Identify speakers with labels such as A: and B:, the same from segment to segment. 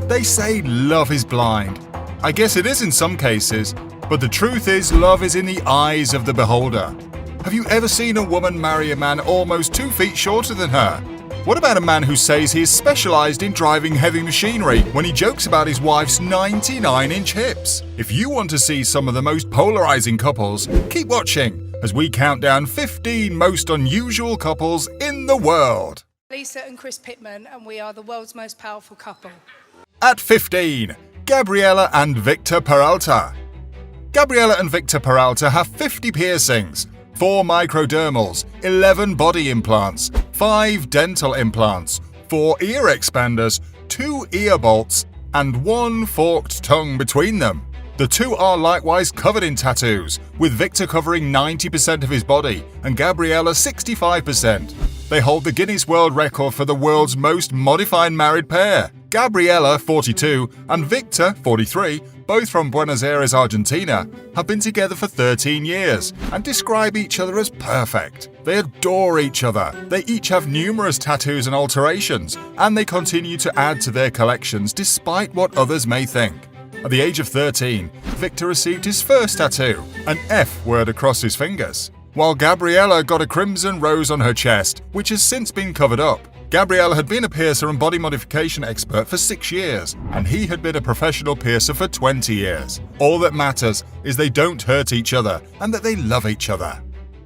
A: They say love is blind. I guess it is in some cases, but the truth is love is in the eyes of the beholder. Have you ever seen a woman marry a man almost 2 feet shorter than her? What about a man who says he is specialized in driving heavy machinery when he jokes about his wife's 99-inch hips? If you want to see some of the most polarizing couples, keep watching as we count down 15 most unusual couples in the world.
B: Lisa and Chris Pittman, and we are the world's most powerful couple.
A: At 15, Gabriella and Victor Peralta. Gabriella and Victor Peralta have 50 piercings, 4 microdermals, 11 body implants, 5 dental implants, 4 ear expanders, 2 ear bolts, and 1 forked tongue between them. The two are likewise covered in tattoos, with Victor covering 90% of his body and Gabriella 65%. They hold the Guinness World Record for the world's most modified married pair. Gabriella, 42, and Victor, 43, both from Buenos Aires, Argentina, have been together for 13 years and describe each other as perfect. They adore each other. They each have numerous tattoos and alterations, and they continue to add to their collections despite what others may think. At the age of 13, Victor received his first tattoo, an F word across his fingers, while Gabriella got a crimson rose on her chest, which has since been covered up. Gabriella had been a piercer and body modification expert for 6 years, and he had been a professional piercer for 20 years. All that matters is they don't hurt each other and that they love each other.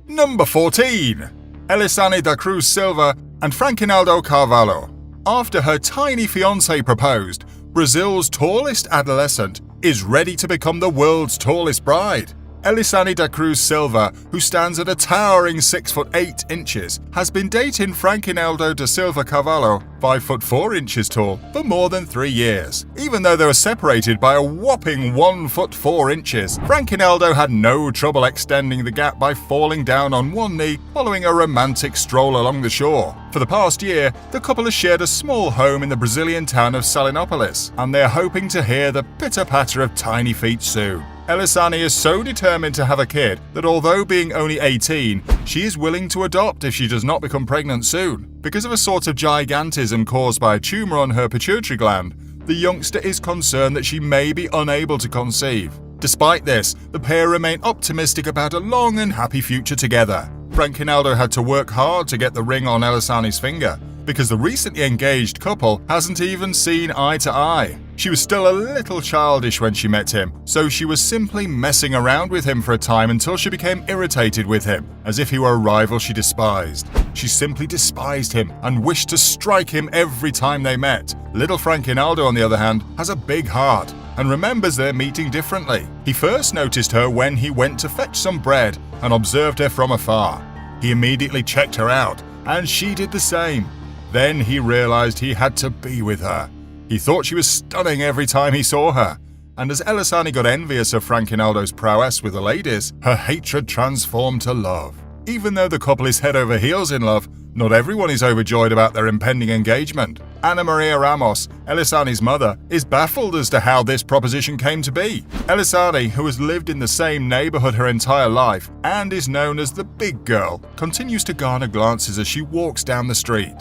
A: Number 14. Elisane da Cruz Silva and Fernandez Carvalho. After her tiny fiancé proposed, Brazil's tallest adolescent is ready to become the world's tallest bride. Elisane da Cruz Silva, who stands at a towering 6 foot 8 inches, has been dating Fernandez da Silva Carvalho, 5 foot 4 inches tall, for more than 3 years. Even though they were separated by a whopping 1 foot 4 inches, Fernandez had no trouble extending the gap by falling down on one knee following a romantic stroll along the shore. For the past year, the couple has shared a small home in the Brazilian town of Salinopolis, and they're hoping to hear the pitter-patter of tiny feet soon. Elisane is so determined to have a kid that although being only 18, she is willing to adopt if she does not become pregnant soon. Because of a sort of gigantism caused by a tumour on her pituitary gland, the youngster is concerned that she may be unable to conceive. Despite this, the pair remain optimistic about a long and happy future together. Fernandez had to work hard to get the ring on Elisane's finger, because the recently engaged couple hasn't even seen eye to eye. She was still a little childish when she met him, so she was simply messing around with him for a time until she became irritated with him, as if he were a rival she despised. She simply despised him and wished to strike him every time they met. Little Fernandez, on the other hand, has a big heart and remembers their meeting differently. He first noticed her when he went to fetch some bread and observed her from afar. He immediately checked her out, and she did the same. Then he realized he had to be with her. He thought she was stunning every time he saw her, and as Elisane got envious of Fernandez's prowess with the ladies, her hatred transformed to love. Even though the couple is head over heels in love, not everyone is overjoyed about their impending engagement. Ana Maria Ramos, Elisane's mother, is baffled as to how this proposition came to be. Elisane, who has lived in the same neighborhood her entire life and is known as the big girl, continues to garner glances as she walks down the street.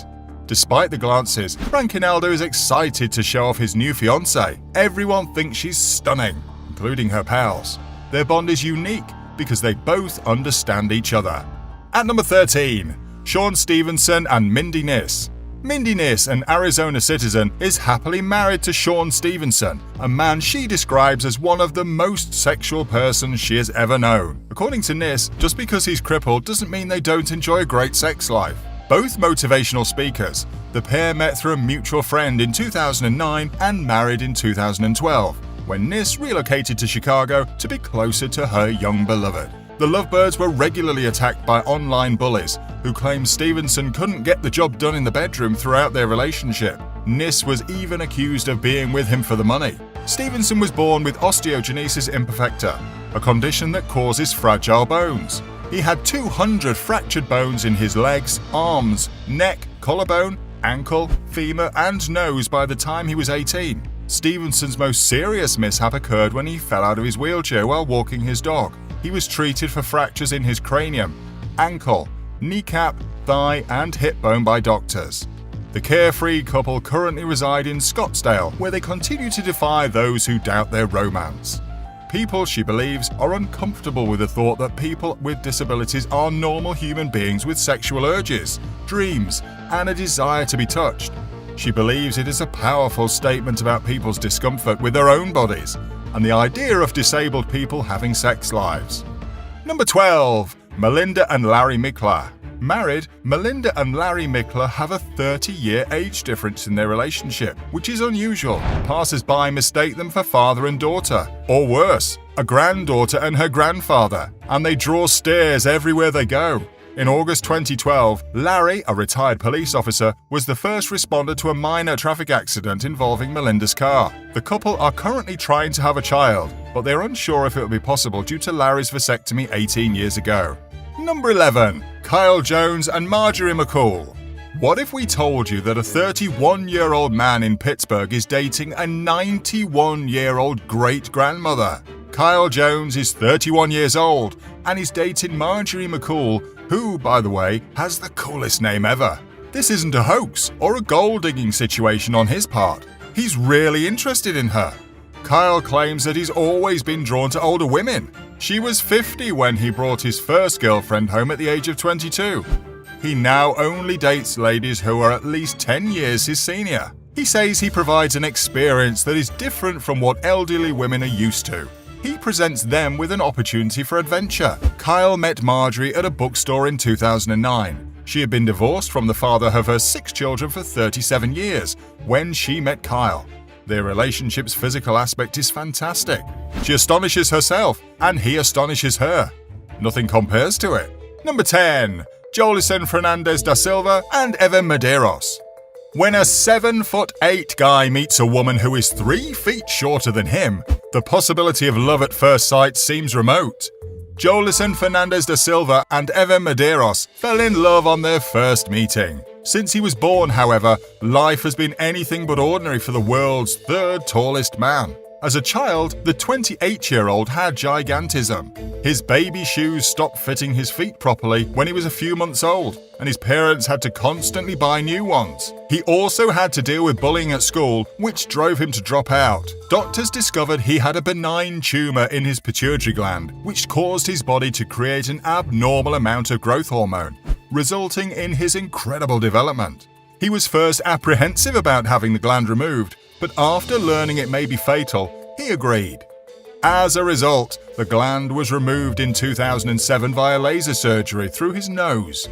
A: Despite the glances, Fernandez is excited to show off his new fiancée. Everyone thinks she's stunning, including her pals. Their bond is unique because they both understand each other. At number 13, Shawn Stevenson and Mindy Ness. Mindy Ness, an Arizona citizen, is happily married to Shawn Stevenson, a man she describes as one of the most sexual persons she has ever known. According to Ness, just because he's crippled doesn't mean they don't enjoy a great sex life. Both motivational speakers, the pair met through a mutual friend in 2009 and married in 2012, when Ness relocated to Chicago to be closer to her young beloved. The lovebirds were regularly attacked by online bullies who claimed Stevenson couldn't get the job done in the bedroom throughout their relationship. Ness was even accused of being with him for the money. Stevenson was born with osteogenesis imperfecta, a condition that causes fragile bones. He had 200 fractured bones in his legs, arms, neck, collarbone, ankle, femur, and nose by the time he was 18. Stevenson's most serious mishap occurred when he fell out of his wheelchair while walking his dog. He was treated for fractures in his cranium, ankle, kneecap, thigh, and hip bone by doctors. The carefree couple currently reside in Scottsdale, where they continue to defy those who doubt their romance. People, she believes, are uncomfortable with the thought that people with disabilities are normal human beings with sexual urges, dreams, and a desire to be touched. She believes it is a powerful statement about people's discomfort with their own bodies and the idea of disabled people having sex lives. Number 12. Melinda and Larry Mikler. Married, Melinda and Larry Mikler have a 30-year age difference in their relationship, which is unusual. Passers-by mistake them for father and daughter, or worse, a granddaughter and her grandfather, and they draw stares everywhere they go. In August 2012, Larry, a retired police officer, was the first responder to a minor traffic accident involving Melinda's car. The couple are currently trying to have a child, but they're unsure if it will be possible due to Larry's vasectomy 18 years ago. Number 11. Kyle Jones and Marjorie Mccall. What if we told you that a 31-year-old man in Pittsburgh is dating a 91-year-old great-grandmother? Kyle Jones is 31 years old and is dating Marjorie Mccall, who, by the way, has the coolest name ever. This isn't a hoax or a gold-digging situation on his part. He's really interested in her. Kyle claims that he's always been drawn to older women. She was 50 when he brought his first girlfriend home at the age of 22. He now only dates ladies who are at least 10 years his senior. He says he provides an experience that is different from what elderly women are used to. He presents them with an opportunity for adventure. Kyle met Marjorie at a bookstore in 2009. She had been divorced from the father of her 6 children for 37 years when she met Kyle. Their relationship's physical aspect is fantastic. She astonishes herself, and he astonishes her. Nothing compares to it. Number 10. Jolson Fernandez da Silva and Eva Medeiros. When a 7'8" guy meets a woman who is 3 feet shorter than him, the possibility of love at first sight seems remote. Jolson Fernandez da Silva and Eva Medeiros fell in love on their first meeting. Since he was born, however, life has been anything but ordinary for the world's 3rd tallest man. As a child, the 28-year-old had gigantism. His baby shoes stopped fitting his feet properly when he was a few months old, and his parents had to constantly buy new ones. He also had to deal with bullying at school, which drove him to drop out. Doctors discovered he had a benign tumor in his pituitary gland, which caused his body to create an abnormal amount of growth hormone, resulting in his incredible development. He was first apprehensive about having the gland removed, but after learning it may be fatal, he agreed. As a result, the gland was removed in 2007 via laser surgery through his nose.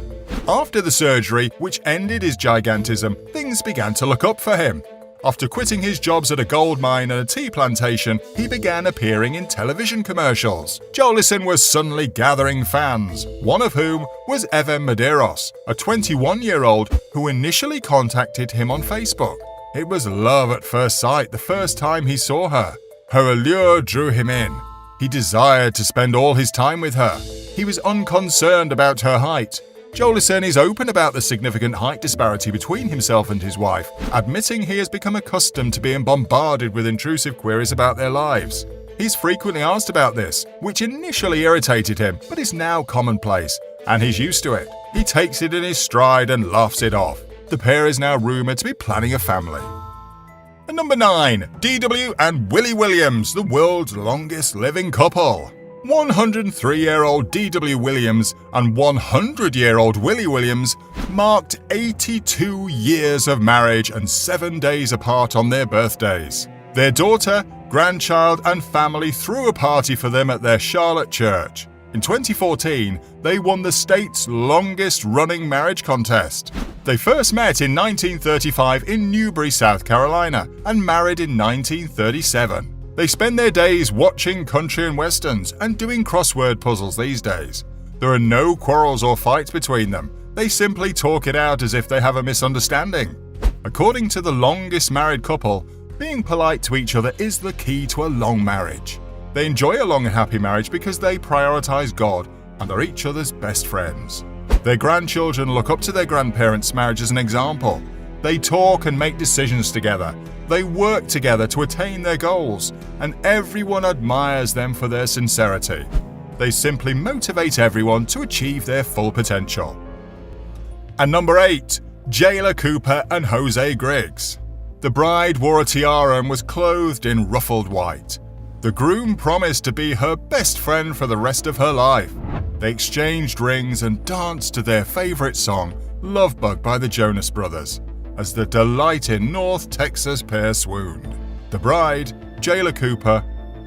A: After the surgery, which ended his gigantism, things began to look up for him. After quitting his jobs at a gold mine and a tea plantation, he began appearing in television commercials. Jolson was suddenly gathering fans, one of whom was Eva Medeiros, a 21-year-old who initially contacted him on Facebook. It was love at first sight the first time he saw her. Her allure drew him in. He desired to spend all his time with her. He was unconcerned about her height. Jolson is open about the significant height disparity between himself and his wife, admitting he has become accustomed to being bombarded with intrusive queries about their lives. He's frequently asked about this, which initially irritated him, but is now commonplace, and he's used to it. He takes it in his stride and laughs it off. The pair is now rumored to be planning a family. And number 9. DW and Willie Williams, the world's longest living couple. 103-year-old D.W. Williams and 100-year-old Willie Williams marked 82 years of marriage and 7 days apart on their birthdays. Their daughter, grandchild, and family threw a party for them at their Charlotte church. In 2014, they won the state's longest-running marriage contest. They first met in 1935 in Newberry, South Carolina, and married in 1937. They spend their days watching country and westerns and doing crossword puzzles these days. There are no quarrels or fights between them. They simply talk it out as if they have a misunderstanding. According to the longest married couple, being polite to each other is the key to a long marriage. They enjoy a long and happy marriage because they prioritize God and are each other's best friends. Their grandchildren look up to their grandparents' marriage as an example. They talk and make decisions together. They work together to attain their goals, and everyone admires them for their sincerity. They simply motivate everyone to achieve their full potential. And number 8. Jayla Cooper and Jose Griggs. The bride wore a tiara and was clothed in ruffled white. The groom promised to be her best friend for the rest of her life. They exchanged rings and danced to their favorite song, Love Bug by the Jonas Brothers, as the delighted North Texas pair swooned. The bride, Jayla Cooper,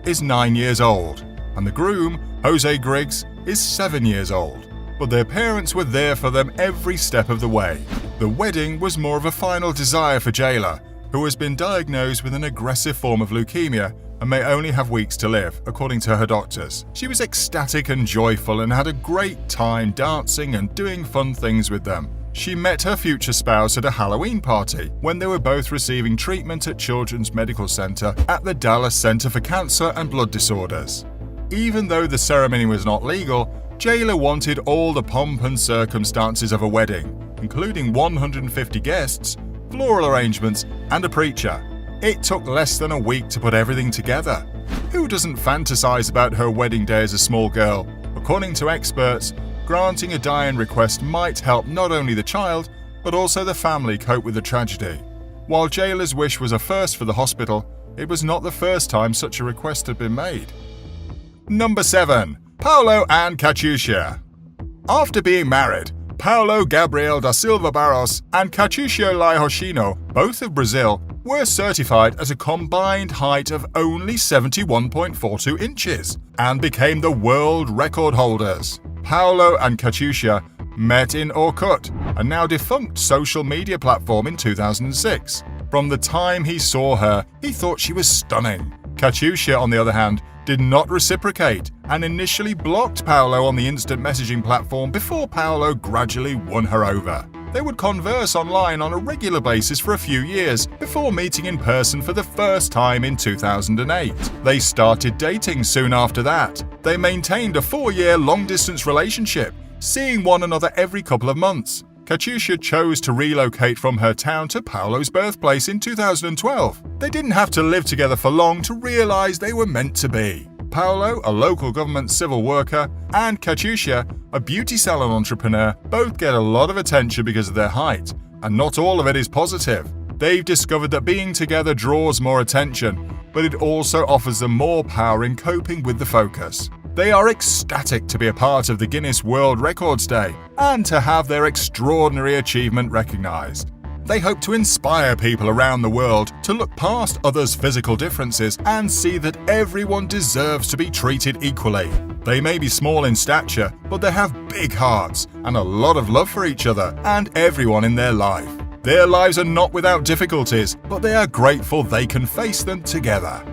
A: is 9 years old, and the groom, Jose Griggs, is 7 years old. But their parents were there for them every step of the way. The wedding was more of a final desire for Jayla, who has been diagnosed with an aggressive form of leukemia and may only have weeks to live, according to her doctors. She was ecstatic and joyful and had a great time dancing and doing fun things with them. She met her future spouse at a Halloween party when they were both receiving treatment at Children's Medical Center at the Dallas Center for Cancer and Blood Disorders. Even though the ceremony was not legal, Jayla wanted all the pomp and circumstances of a wedding, including 150 guests, floral arrangements, and a preacher. It took less than a week to put everything together. Who doesn't fantasize about her wedding day as a small girl? According to experts, granting a die-in request might help not only the child, but also the family cope with the tragedy. While Jayla's wish was a first for the hospital, it was not the first time such a request had been made. Number 7. Paolo and Katyusha. After being married, Paolo Gabriel da Silva Barros and Katyusha Laihoshino, both of Brazil, were certified as a combined height of only 71.42 inches and became the world record holders. Paolo and Katyusha met in Orkut, a now defunct social media platform, in 2006. From the time he saw her, he thought she was stunning. Katyusha, on the other hand, did not reciprocate and initially blocked Paolo on the instant messaging platform before Paolo gradually won her over. They would converse online on a regular basis for a few years before meeting in person for the first time in 2008. They started dating soon after that. They maintained a 4-year long-distance relationship, seeing one another every couple of months. Katyusha chose to relocate from her town to Paolo's birthplace in 2012. They didn't have to live together for long to realize they were meant to be. Paolo, a local government civil worker, and Katyusha, a beauty salon entrepreneur, both get a lot of attention because of their height, and not all of it is positive. They've discovered that being together draws more attention, but it also offers them more power in coping with the focus. They are ecstatic to be a part of the Guinness World Records Day and to have their extraordinary achievement recognized. They hope to inspire people around the world to look past others' physical differences and see that everyone deserves to be treated equally. They may be small in stature, but they have big hearts and a lot of love for each other and everyone in their life. Their lives are not without difficulties, but they are grateful they can face them together.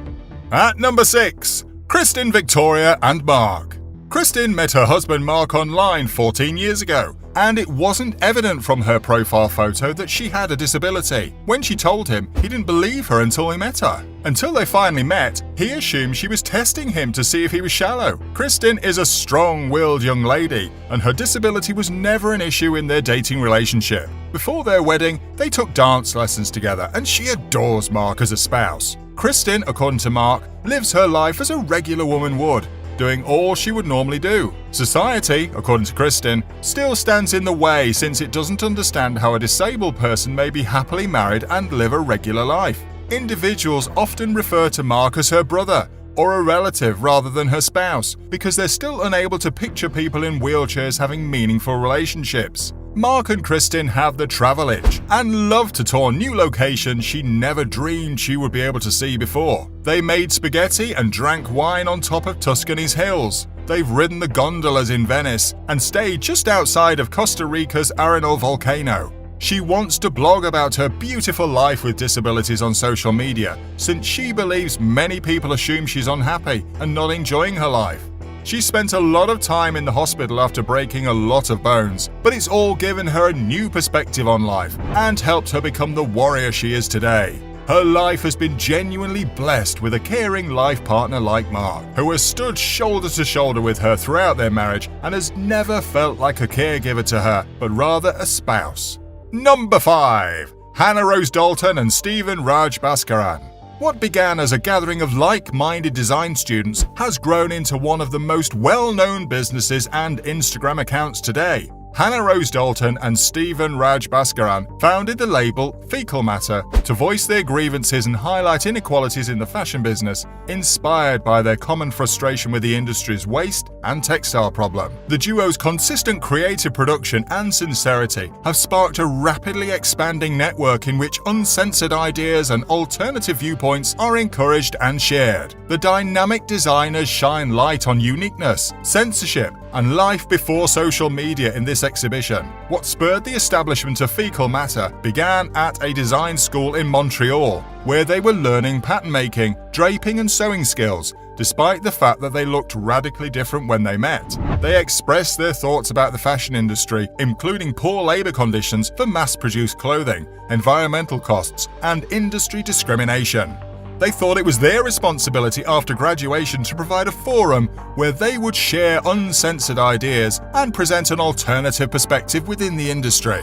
A: At number 6, Kristin, Victoria and Mark. Kristin met her husband Mark online 14 years ago, and it wasn't evident from her profile photo that she had a disability. When she told him, he didn't believe her until he met her. Until they finally met, he assumed she was testing him to see if he was shallow. Kristin is a strong-willed young lady, and her disability was never an issue in their dating relationship. Before their wedding, they took dance lessons together, and she adores Mark as a spouse. Kristin, according to Mark, lives her life as a regular woman would, doing all she would normally do. Society, according to Kristin, still stands in the way since it doesn't understand how a disabled person may be happily married and live a regular life. Individuals often refer to Mark as her brother or a relative rather than her spouse because they're still unable to picture people in wheelchairs having meaningful relationships. Mark and Kristin have the travel itch and love to tour new locations she never dreamed she would be able to see before. They made spaghetti and drank wine on top of Tuscany's hills. They've ridden the gondolas in Venice and stayed just outside of Costa Rica's Arenal volcano. She wants to blog about her beautiful life with disabilities on social media since she believes many people assume she's unhappy and not enjoying her life. She spent a lot of time in the hospital after breaking a lot of bones, but it's all given her a new perspective on life and helped her become the warrior she is today. Her life has been genuinely blessed with a caring life partner like Mark, who has stood shoulder to shoulder with her throughout their marriage and has never felt like a caregiver to her, but rather a spouse. Number 5. Hannah Rose Dalton and Stephen Raj Bhaskaran. What began as a gathering of like-minded design students has grown into one of the most well-known businesses and Instagram accounts today. Hannah Rose Dalton and Stephen Raj Bhaskaran founded the label Fecal Matter to voice their grievances and highlight inequalities in the fashion business, inspired by their common frustration with the industry's waste and textile problem. The duo's consistent creative production and sincerity have sparked a rapidly expanding network in which uncensored ideas and alternative viewpoints are encouraged and shared. The dynamic designers shine light on uniqueness, censorship, and life before social media in this exhibition. What spurred the establishment of Fecal Matter began at a design school in Montreal, where they were learning pattern making, draping, and sewing skills. Despite the fact that they looked radically different when they met, they expressed their thoughts about the fashion industry, including poor labor conditions for mass-produced clothing, environmental costs, and industry discrimination. They thought it was their responsibility after graduation to provide a forum where they would share uncensored ideas and present an alternative perspective within the industry.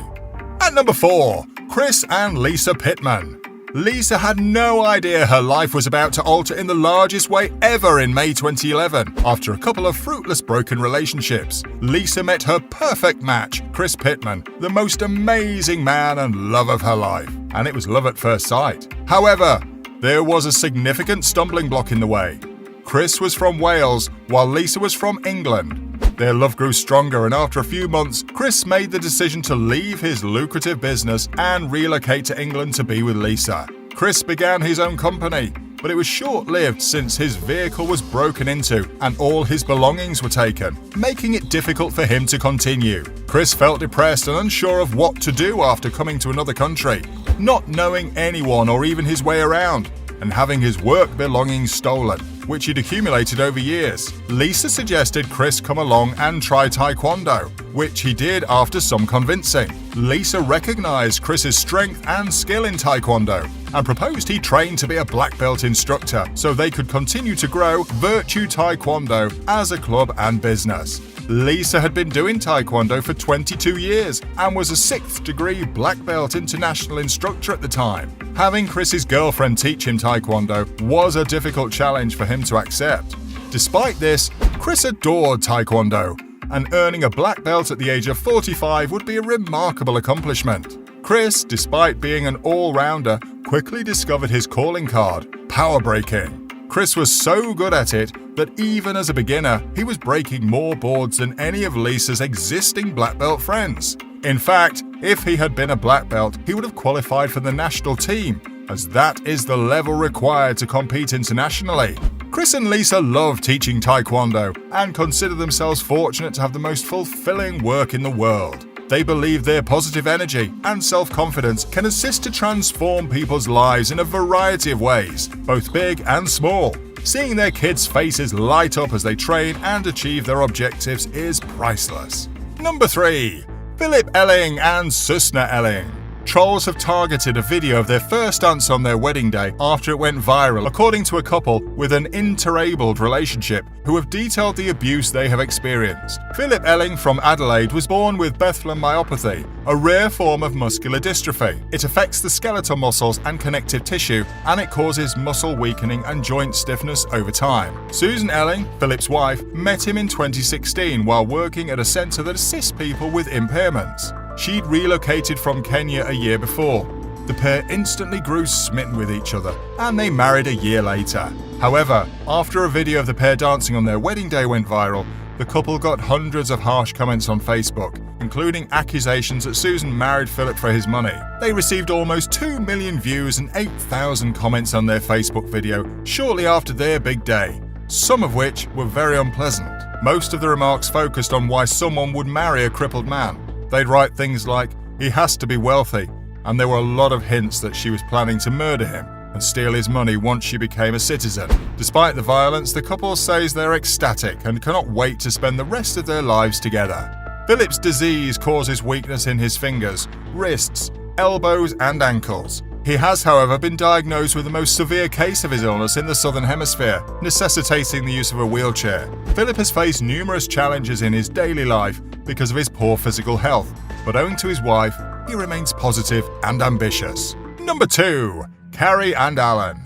A: At number 4, Chris and Lisa Pittman. Lisa had no idea her life was about to alter in the largest way ever in May 2011. After a couple of fruitless broken relationships, Lisa met her perfect match, Chris Pittman, the most amazing man and love of her life. And it was love at first sight. However, there was a significant stumbling block in the way. Chris was from Wales, while Lisa was from England. Their love grew stronger, and after a few months, Chris made the decision to leave his lucrative business and relocate to England to be with Lisa. Chris began his own company, but it was short-lived since his vehicle was broken into and all his belongings were taken, making it difficult for him to continue. Chris felt depressed and unsure of what to do after coming to another country, not knowing anyone or even his way around, and having his work belongings stolen, which he'd accumulated over years. Lisa suggested Chris come along and try Taekwondo, which he did after some convincing. Lisa recognized Chris's strength and skill in Taekwondo and proposed he train to be a black belt instructor so they could continue to grow Virtue Taekwondo as a club and business. Lisa had been doing Taekwondo for 22 years and was a 6th degree black belt international instructor at the time. Having Chris's girlfriend teach him Taekwondo was a difficult challenge for him to accept. Despite this, Chris adored Taekwondo, and earning a black belt at the age of 45 would be a remarkable accomplishment. Chris, despite being an all-rounder, quickly discovered his calling card, power breaking. Chris was so good at it that even as a beginner, he was breaking more boards than any of Lisa's existing black belt friends. In fact, if he had been a black belt, he would have qualified for the national team, as that is the level required to compete internationally. Chris and Lisa love teaching Taekwondo and consider themselves fortunate to have the most fulfilling work in the world. They believe their positive energy and self-confidence can assist to transform people's lives in a variety of ways, both big and small. Seeing their kids' faces light up as they train and achieve their objectives is priceless. Number 3. Philip Elling and Susana Elling. Trolls have targeted a video of their first dance on their wedding day after it went viral, according to a couple with an interabled relationship who have detailed the abuse they have experienced. Philip Elling from Adelaide was born with Bethlehem myopathy, a rare form of muscular dystrophy. It affects the skeletal muscles and connective tissue, and it causes muscle weakening and joint stiffness over time. Susan Elling, Philip's wife, met him in 2016 while working at a centre that assists people with impairments. She'd relocated from Kenya a year before. The pair instantly grew smitten with each other, and they married a year later. However, after a video of the pair dancing on their wedding day went viral, the couple got hundreds of harsh comments on Facebook, including accusations that Susan married Philip for his money. They received almost 2 million views and 8,000 comments on their Facebook video shortly after their big day, some of which were very unpleasant. Most of the remarks focused on why someone would marry a crippled man. They'd write things like, "He has to be wealthy," and there were a lot of hints that she was planning to murder him and steal his money once she became a citizen. Despite the violence, the couple says they're ecstatic and cannot wait to spend the rest of their lives together. Philip's disease causes weakness in his fingers, wrists, elbows, and ankles. He has, however, been diagnosed with the most severe case of his illness in the Southern Hemisphere, necessitating the use of a wheelchair. Philip has faced numerous challenges in his daily life because of his poor physical health, but owing to his wife, he remains positive and ambitious. Number 2. Carrie and Alan.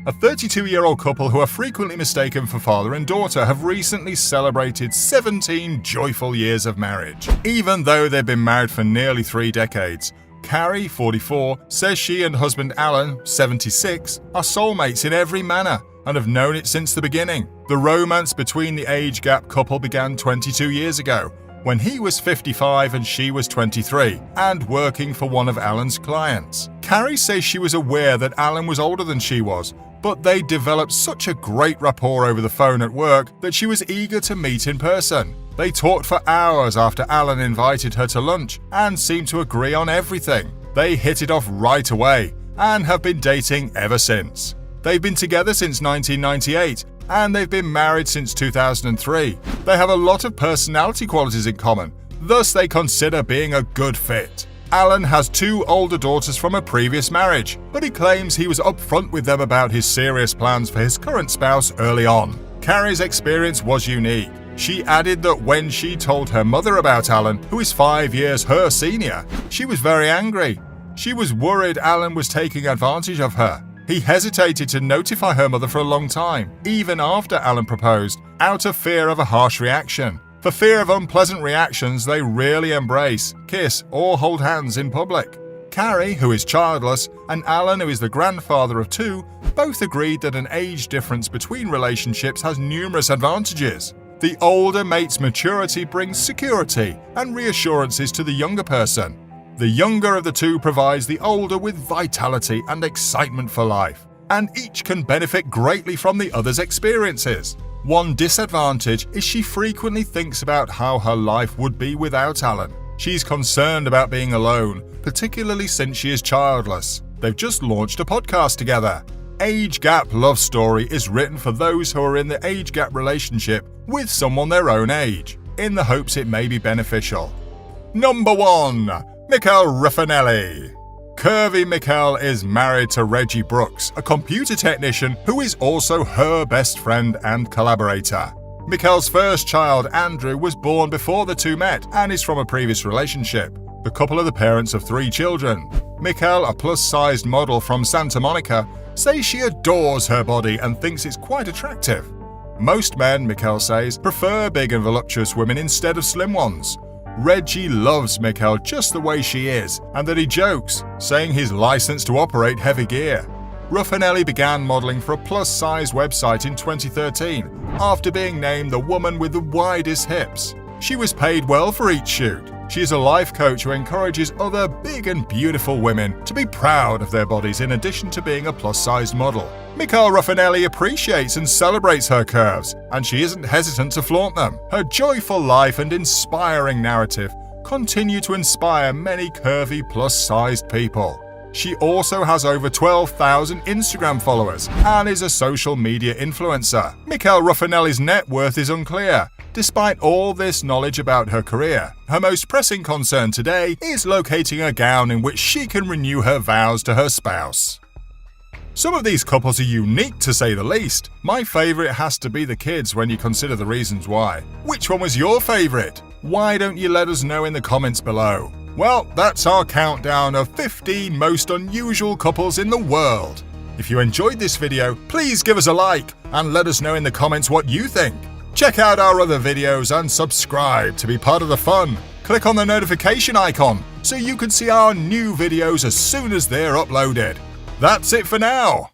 A: A 32-year-old couple who are frequently mistaken for father and daughter have recently celebrated 17 joyful years of marriage. Even though they've been married for nearly 3 decades, Carrie, 44, says she and husband Alan, 76, are soulmates in every manner and have known it since the beginning. The romance between the age gap couple began 22 years ago, when he was 55 and she was 23, and working for one of Alan's clients. Carrie says she was aware that Alan was older than she was, but they developed such a great rapport over the phone at work that she was eager to meet in person. They talked for hours after Alan invited her to lunch and seemed to agree on everything. They hit it off right away and have been dating ever since. They've been together since 1998 and they've been married since 2003. They have a lot of personality qualities in common, thus they consider being a good fit. Alan has 2 older daughters from a previous marriage, but he claims he was upfront with them about his serious plans for his current spouse early on. Carrie's experience was unique. She added that when she told her mother about Alan, who is 5 years her senior, she was very angry. She was worried Alan was taking advantage of her. He hesitated to notify her mother for a long time, even after Alan proposed, out of fear of a harsh reaction. For fear of unpleasant reactions, they rarely embrace, kiss, or hold hands in public. Carrie, who is childless, and Alan, who is the grandfather of 2, both agreed that an age difference between relationships has numerous advantages. The older mate's maturity brings security and reassurances to the younger person. The younger of the 2 provides the older with vitality and excitement for life, and each can benefit greatly from the other's experiences. One disadvantage is she frequently thinks about how her life would be without Alan. She's concerned about being alone, particularly since she is childless. They've just launched a podcast together. Age Gap Love Story is written for those who are in the age gap relationship with someone their own age, in the hopes it may be beneficial. Number 1. Mccall Raffanelli. Curvy Mccall is married to Reggie Brooks, a computer technician who is also her best friend and collaborator. Mccall's first child, Andrew, was born before the 2 met and is from a previous relationship. The couple are the parents of 3 children. Mccall, a plus-sized model from Santa Monica, says she adores her body and thinks it's quite attractive. Most men, Mccall says, prefer big and voluptuous women instead of slim ones. Reggie loves Mccall just the way she is, and that he jokes, saying he's licensed to operate heavy gear. Raffanelli began modeling for a plus-size website in 2013, after being named the woman with the widest hips. She was paid well for each shoot. She is a life coach who encourages other big and beautiful women to be proud of their bodies in addition to being a plus-sized model. Mccall Raffanelli appreciates and celebrates her curves, and she isn't hesitant to flaunt them. Her joyful life and inspiring narrative continue to inspire many curvy plus-sized people. She also has over 12,000 Instagram followers and is a social media influencer. Mccall Raffanelli's net worth is unclear. Despite all this knowledge about her career, her most pressing concern today is locating a gown in which she can renew her vows to her spouse. Some of these couples are unique to say the least. My favourite has to be the kids when you consider the reasons why. Which one was your favourite? Why don't you let us know in the comments below? Well, that's our countdown of 15 most unusual couples in the world. If you enjoyed this video, please give us a like and let us know in the comments what you think. Check out our other videos and subscribe to be part of the fun. Click on the notification icon so you can see our new videos as soon as they're uploaded. That's it for now.